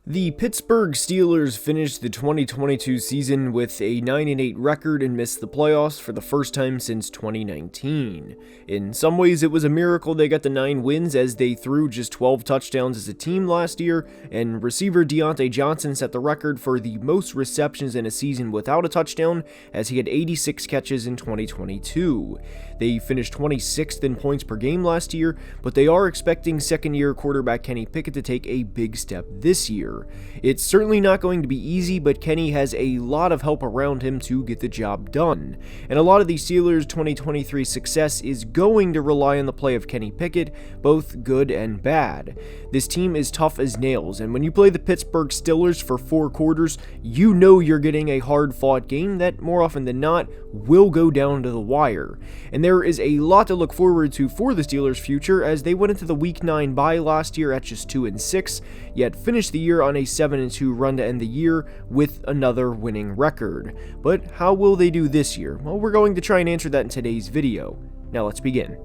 The Pittsburgh Steelers finished the 2022 season with a 9-8 record and missed the playoffs for the first time since 2019. In some ways, it was a miracle they got the 9 wins as they threw just 12 touchdowns as a team last year, and receiver Deontay Johnson set the record for the most receptions in a season without a touchdown as he had 86 catches in 2022. They finished 26th in points per game last year, but they are expecting second-year quarterback Kenny Pickett to take a big step this year. It's certainly not going to be easy, but Kenny has a lot of help around him to get the job done. And a lot of the Steelers' 2023 success is going to rely on the play of Kenny Pickett, both good and bad. This team is tough as nails, and when you play the Pittsburgh Steelers for 4 quarters, you know you're getting a hard-fought game that, more often than not, will go down to the wire. And there is a lot to look forward to for the Steelers' future as they went into the Week 9 bye last year at just 2-6, yet finished the year on a 7-2 run to end the year with another winning record. But how will they do this year? Well, we're going to try and answer that in today's video. Now let's begin.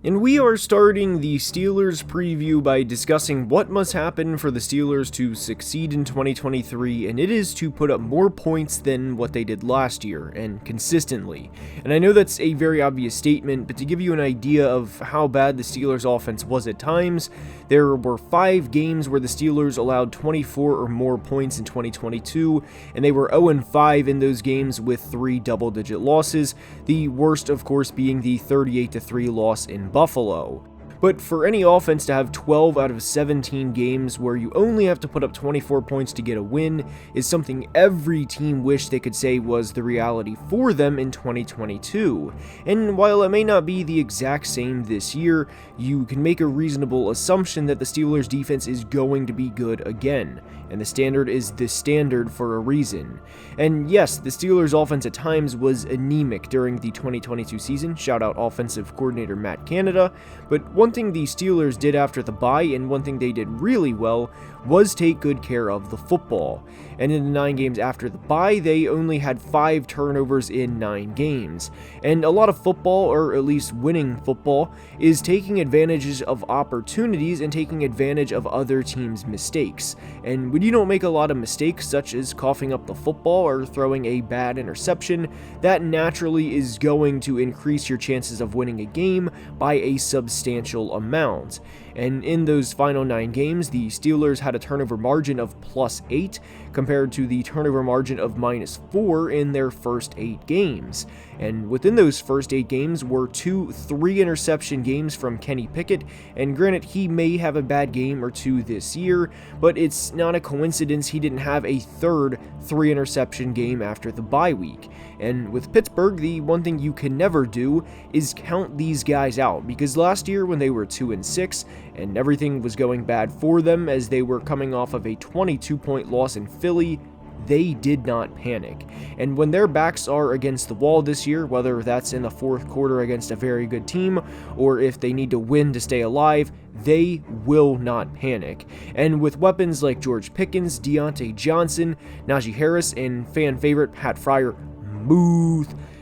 And we are starting the Steelers preview by discussing what must happen for the Steelers to succeed in 2023, and it is to put up more points than what they did last year, and consistently. And I know that's a very obvious statement, but to give you an idea of how bad the Steelers offense was at times, there were 5 games where the Steelers allowed 24 or more points in 2022, and they were 0-5 in those games with 3 double-digit losses, the worst of course being the 38-3 loss in Buffalo. But for any offense to have 12 out of 17 games where you only have to put up 24 points to get a win is something every team wished they could say was the reality for them in 2022. And while it may not be the exact same this year, you can make a reasonable assumption that the Steelers' defense is going to be good again. And the standard is the standard for a reason. And yes, the Steelers' offense at times was anemic during the 2022 season, shout out offensive coordinator Matt Canada, but one thing the Steelers did after the bye, and one thing they did really well, was take good care of the football. And in the 9 games after the bye, they only had 5 turnovers in 9 games. And a lot of football, or at least winning football, is taking advantages of opportunities and taking advantage of other teams' mistakes. And when you don't make a lot of mistakes, such as coughing up the football or throwing a bad interception, that naturally is going to increase your chances of winning a game by a substantial amount. And in those final 9 games, the Steelers had a turnover margin of +8 compared to the turnover margin of -4 in their first 8 games. And within those first 8 games were 2 3-interception games from Kenny Pickett, and granted he may have a bad game or 2 this year, but it's not a coincidence he didn't have a third 3-interception game after the bye week. And with Pittsburgh, the one thing you can never do is count these guys out, because last year when they were 2-6 and everything was going bad for them as they were coming off of a 22-point loss in Philly, they did not panic. And when their backs are against the wall this year, whether that's in the 4th quarter against a very good team, or if they need to win to stay alive, they will not panic. And with weapons like George Pickens, Deontay Johnson, Najee Harris, and fan favorite Pat Fryer,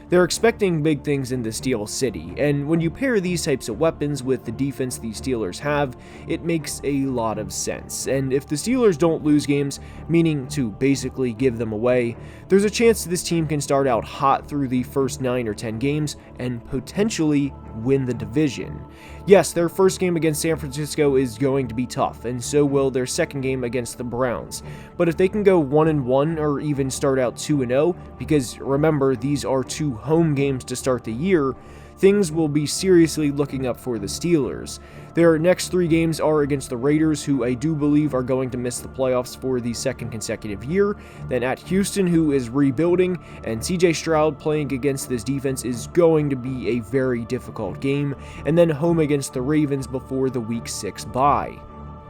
they're expecting big things in the Steel City, and when you pair these types of weapons with the defense the Steelers have, it makes a lot of sense. And if the Steelers don't lose games, meaning to basically give them away, there's a chance this team can start out hot through the first 9 or 10 games and potentially win the division. Yes, their first game against San Francisco is going to be tough, and so will their second game against the Browns. But if they can go 1-1 or even start out 2-0, because remember, these are 2 home games to start the year, things will be seriously looking up for the Steelers. Their next 3 games are against the Raiders, who I do believe are going to miss the playoffs for the 2nd consecutive year, then at Houston, who is rebuilding, and CJ Stroud playing against this defense is going to be a very difficult game, and then home against the Ravens before the Week 6 bye.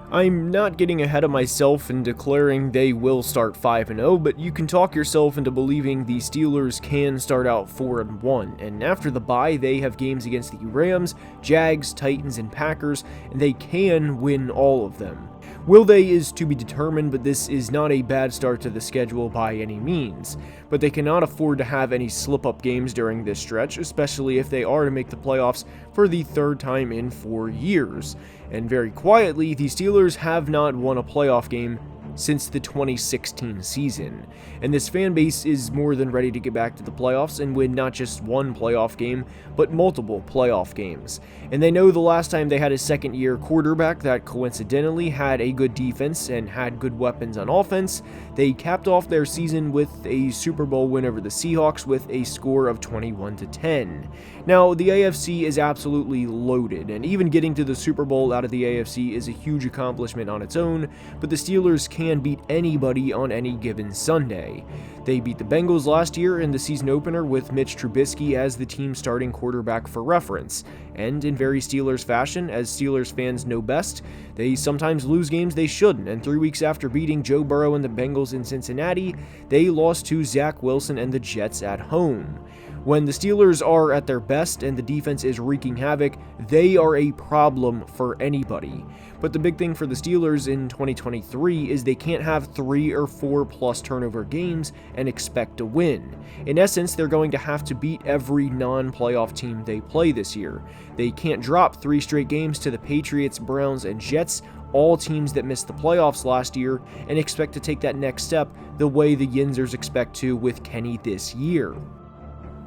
I'm not getting ahead of myself and declaring they will start 5-0, but you can talk yourself into believing the Steelers can start out 4-1, and after the bye, they have games against the Rams, Jags, Titans, and Packers, and they can win all of them. Will they is to be determined, but this is not a bad start to the schedule by any means. But they cannot afford to have any slip-up games during this stretch, especially if they are to make the playoffs for the third time in 4 years. And very quietly, the Steelers have not won a playoff game since the 2016 season, and this fan base is more than ready to get back to the playoffs and win not just one playoff game, but multiple playoff games. And they know the last time they had a second-year quarterback that coincidentally had a good defense and had good weapons on offense, they capped off their season with a Super Bowl win over the Seahawks with a score of 21-10. Now, the AFC is absolutely loaded, and even getting to the Super Bowl out of the AFC is a huge accomplishment on its own, but the Steelers can beat anybody on any given Sunday. They beat the Bengals last year in the season opener with Mitch Trubisky as the team's starting quarterback for reference, and in very Steelers fashion, as Steelers fans know best, they sometimes lose games they shouldn't, and 3 weeks after beating Joe Burrow and the Bengals in Cincinnati, they lost to Zach Wilson and the Jets at home. When the Steelers are at their best and the defense is wreaking havoc, they are a problem for anybody. But the big thing for the Steelers in 2023 is they can't have 3 or 4 plus turnover games and expect to win. In essence, they're going to have to beat every non-playoff team they play this year. They can't drop 3 straight games to the Patriots, Browns, and Jets, all teams that missed the playoffs last year, and expect to take that next step the way the Yinzers expect to with Kenny this year.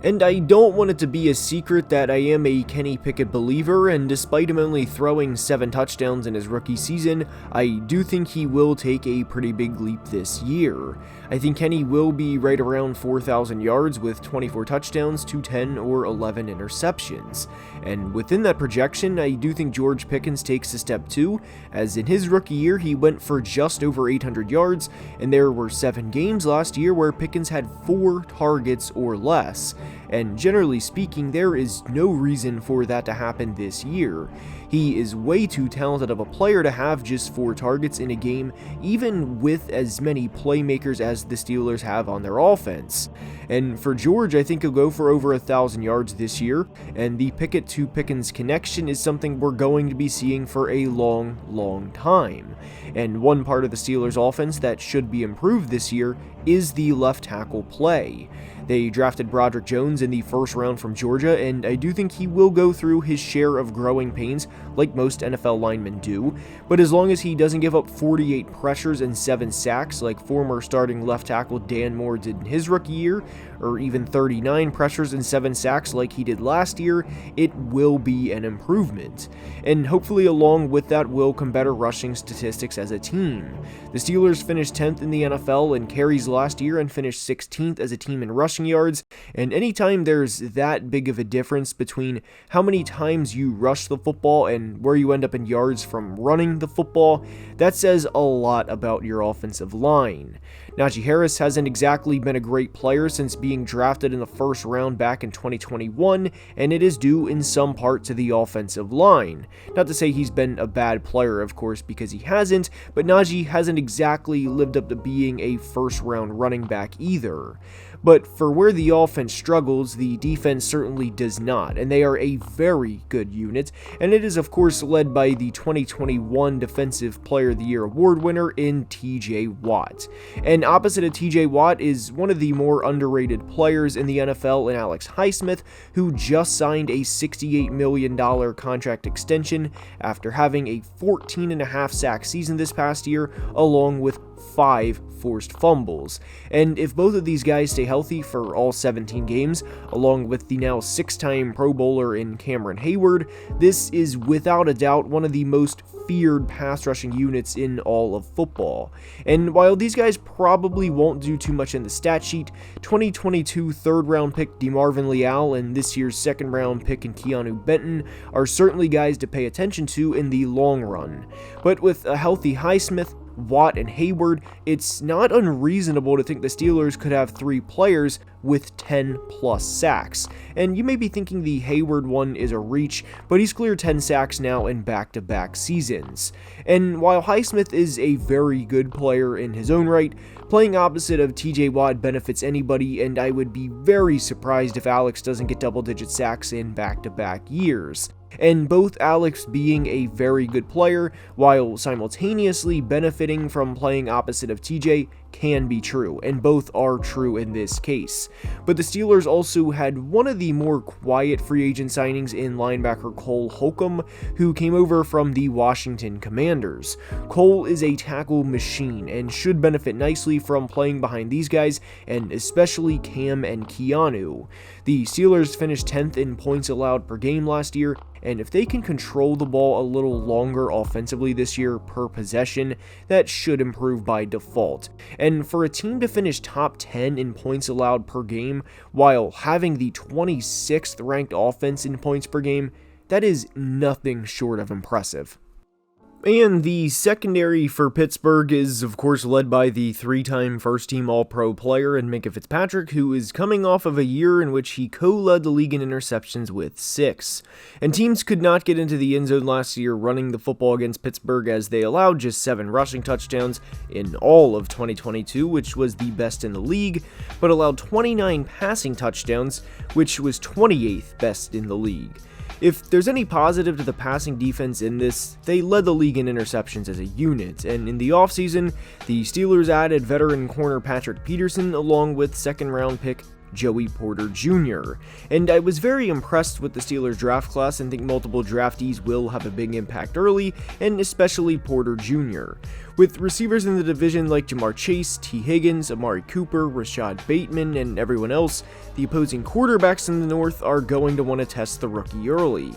And I don't want it to be a secret that I am a Kenny Pickett believer, and despite him only throwing 7 touchdowns in his rookie season, I do think he will take a pretty big leap this year. I think Kenny will be right around 4,000 yards with 24 touchdowns to 10 or 11 interceptions. And within that projection, I do think George Pickens takes a step too, as in his rookie year he went for just over 800 yards, and there were 7 games last year where Pickens had 4 targets or less. And generally speaking, there is no reason for that to happen this year. He is way too talented of a player to have just 4 targets in a game, even with as many playmakers as the Steelers have on their offense. And for George, I think he'll go for over 1,000 yards this year, and the Pickett to Pickens connection is something we're going to be seeing for a long time. And one part of the Steelers offense that should be improved this year is the left tackle play. They drafted Broderick Jones in the first round from Georgia, and I do think he will go through his share of growing pains like most NFL linemen do, but as long as he doesn't give up 48 pressures and 7 sacks like former starting left tackle Dan Moore did in his rookie year, or even 39 pressures and 7 sacks like he did last year, it will be an improvement. And hopefully along with that will come better rushing statistics as a team. The Steelers finished 10th in the NFL in carries last year and finished 16th as a team in rushing yards, and anytime there's that big of a difference between how many times you rush the football and where you end up in yards from running the football, that says a lot about your offensive line. Najee Harris hasn't exactly been a great player since being drafted in the first round back in 2021, and it is due in some part to the offensive line. Not to say he's been a bad player, of course, because he hasn't, but Najee hasn't exactly lived up to being a first round running back either. But for where the offense struggles, the defense certainly does not, and they are a very good unit, and it is of course led by the 2021 Defensive Player of the Year award winner in TJ Watt. And opposite of TJ Watt is one of the more underrated players in the NFL in Alex Highsmith, who just signed a $68 million contract extension after having a 14.5 sack season this past year, along with 5 forced fumbles. And if both of these guys stay healthy for all 17 games, along with the now 6-time Pro Bowler in Cameron Hayward, this is without a doubt one of the most feared pass rushing units in all of football. And while these guys probably won't do too much in the stat sheet, 2022 third round pick DeMarvin Leal and this year's second round pick in Keanu Benton are certainly guys to pay attention to in the long run. But with a healthy Highsmith, Watt, and Hayward, it's not unreasonable to think the Steelers could have 3 players with 10 plus sacks. And you may be thinking the Hayward one is a reach, but he's cleared 10 sacks now in back-to-back seasons. And while Highsmith is a very good player in his own right, playing opposite of TJ Watt benefits anybody, and I would be very surprised if Alex doesn't get double-digit sacks in back-to-back years. And both Alex being a very good player, while simultaneously benefiting from playing opposite of TJ, can be true, and both are true in this case. But the Steelers also had one of the more quiet free agent signings in linebacker Cole Holcomb, who came over from the Washington Commanders. Cole is a tackle machine and should benefit nicely from playing behind these guys, and especially Cam and Keanu. The Steelers finished 10th in points allowed per game last year, and if they can control the ball a little longer offensively this year per possession, that should improve by default. And for a team to finish top 10 in points allowed per game while having the 26th ranked offense in points per game, that is nothing short of impressive. And the secondary for Pittsburgh is, of course, led by the three-time first-team All-Pro player in Minkah Fitzpatrick, who is coming off of a year in which he co-led the league in interceptions with 6. And teams could not get into the end zone last year running the football against Pittsburgh, as they allowed just 7 rushing touchdowns in all of 2022, which was the best in the league, but allowed 29 passing touchdowns, which was 28th best in the league. If there's any positive to the passing defense in this, they led the league in interceptions as a unit, and in the offseason, the Steelers added veteran corner Patrick Peterson along with second-round pick Joey Porter Jr. And I was very impressed with the Steelers draft class and think multiple draftees will have a big impact early, and especially Porter Jr. With receivers in the division like Jamar Chase, T. Higgins, Amari Cooper, Rashad Bateman, and everyone else, the opposing quarterbacks in the North are going to want to test the rookie early.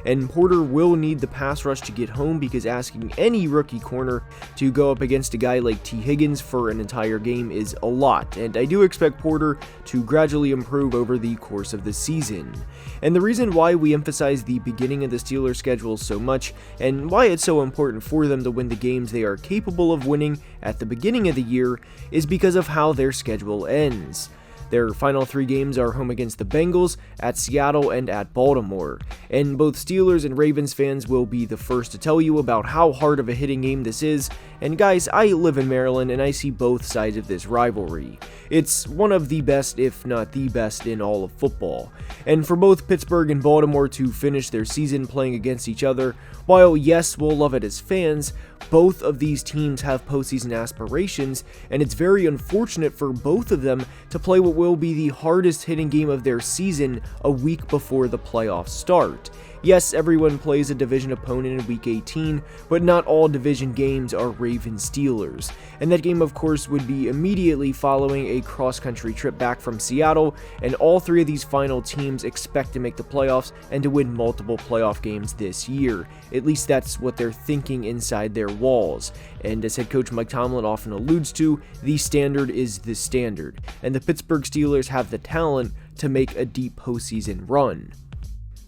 And Porter will need the pass rush to get home, because asking any rookie corner to go up against a guy like T. Higgins for an entire game is a lot, and I do expect Porter to gradually improve over the course of the season. And the reason why we emphasize the beginning of the Steelers schedule so much, and why it's so important for them to win the games they are capable of winning at the beginning of the year, is because of how their schedule ends. Their final 3 games are home against the Bengals, at Seattle, and at Baltimore. And both Steelers and Ravens fans will be the first to tell you about how hard of a hitting game this is. And guys, I live in Maryland and I see both sides of this rivalry. It's one of the best, if not the best, in all of football. And for both Pittsburgh and Baltimore to finish their season playing against each other, while yes, we'll love it as fans, both of these teams have postseason aspirations, and it's very unfortunate for both of them to play what will be the hardest hitting game of their season a week before the playoffs start. Yes, everyone plays a division opponent in Week 18, but not all division games are Ravens-Steelers. And that game, of course, would be immediately following a cross-country trip back from Seattle, and all 3 of these final teams expect to make the playoffs and to win multiple playoff games this year. At least that's what they're thinking inside their walls. And as head coach Mike Tomlin often alludes to, the standard is the standard, and the Pittsburgh Steelers have the talent to make a deep postseason run.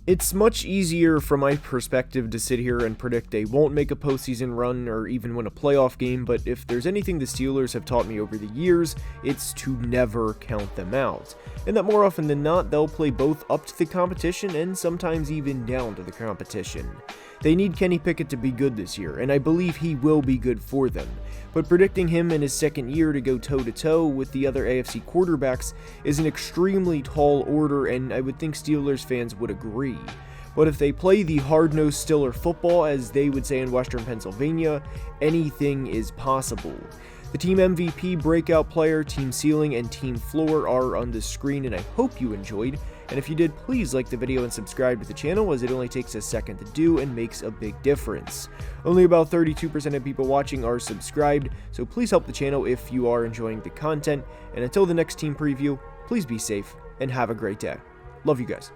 It's much easier from my perspective to sit here and predict they won't make a postseason run or even win a playoff game, but if there's anything the Steelers have taught me over the years, it's to never count them out. And that more often than not, they'll play both up to the competition and sometimes even down to the competition. They need Kenny Pickett to be good this year, and I believe he will be good for them. But predicting him in his second year to go toe-to-toe with the other AFC quarterbacks is an extremely tall order, and I would think Steelers fans would agree. But if they play the hard-nosed Stiller football, as they would say in Western Pennsylvania, anything is possible. The team MVP, breakout player, team ceiling, and team floor are on the screen, and I hope you enjoyed. And if you did, please like the video and subscribe to the channel, as it only takes a second to do and makes a big difference. Only about 32% of people watching are subscribed, so please help the channel if you are enjoying the content. And until the next team preview, please be safe and have a great day. Love you guys.